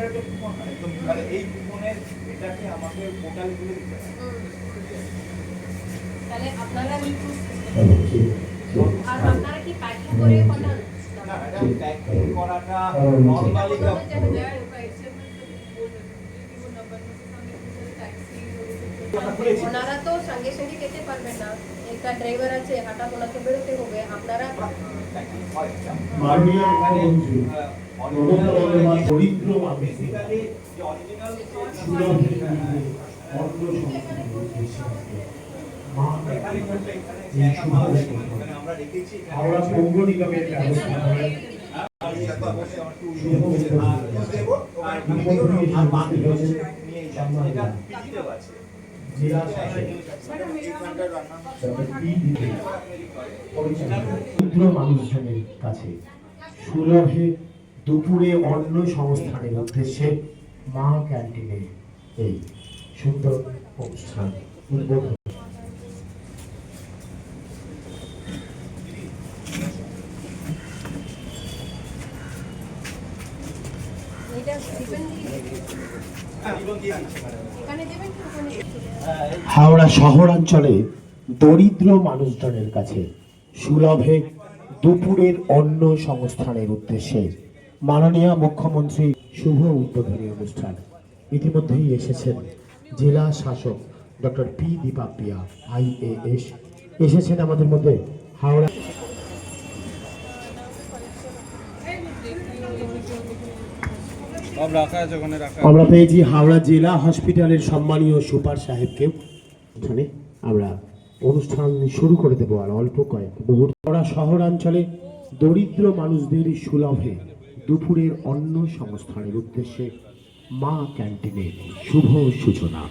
একটা কুপন একদম মানে এই কুপনের এটাকে আমাকে পোর্টালে তুলে দিতে হবে। তাহলে আপনারা আর আপনারা কি প্যাকিং করে পাঠান? না এটা প্যাকিং করাটা নরমালি ওনারা তো সঙ্গে সঙ্গে খেতে পারবেন না, একটা ড্রাইভার আছে হঠাৎ ওনাকে বেরোতে হবে, আপনারা হাওড়া পৌর নিগমের ব্যবস্থাপনায় মানুষজনের কাছে সুলভে দুপুরে অন্ন সংস্থানের উদ্দেশ্যে মা ক্যান্টিনে এই সুন্দর অনুষ্ঠান উদ্বোধন। হাওড়া শহরাঞ্চলে দরিদ্র মানুষজনের কাছে সুলভে দুপুরের অন্ন সংস্থানের উদ্দেশ্যে মাননীয় মুখ্যমন্ত্রী শুভ উদ্বোধনী অনুষ্ঠান। ইতিমধ্যেই এসেছেন জেলা শাসক ডক্টর পি দীপাপ্রিয়া IAS, এসেছেন আমাদের মধ্যে হাওড়া। আমরা পেয়েছি হাওড়া জেলা হসপিটালের সম্মানীয় সুপার সাহেবকে। এখানে আমরা অনুষ্ঠান শুরু করে দেবো আর অল্প কয়েক মুহূর্ত। হাওড়া শহরাঞ্চলে দরিদ্র মানুষদের সুলভে দুপুরের অন্ন সংস্থানের উদ্দেশ্যে মা ক্যান্টিনের শুভ সূচনা।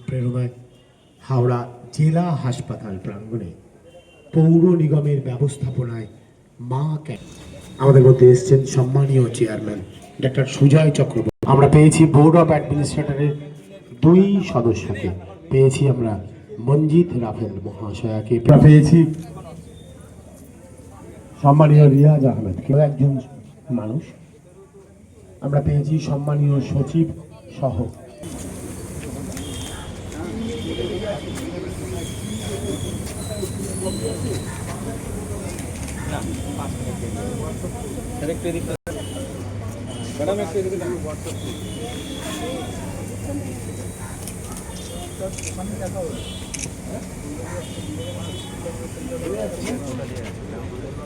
প্রেরণায় হাওড়া জেলা হাসপাতাল প্রাঙ্গণে পৌর নিগমের ব্যবস্থাপনায় মা ক্যান্টিন। আমাদের মধ্যে এসেছেন সম্মানীয় চেয়ারম্যান ডক্টর সুজয় চক্রবর্তী। আমরা পেয়েছি বোর্ড অফ অ্যাডমিনিস্ট্রেটরের 2 সদস্যকে, পেয়েছি আমরা মঞ্জিত রাফেল মহাশয়াকে, পেয়েছি সম্মানীয় রিয়াজ আহমেদকে, একজন মানুষ। আমরা পেয়েছি সম্মানীয় সচিব সহ ম্যাডাম একটু এদিকে দেখা হবে।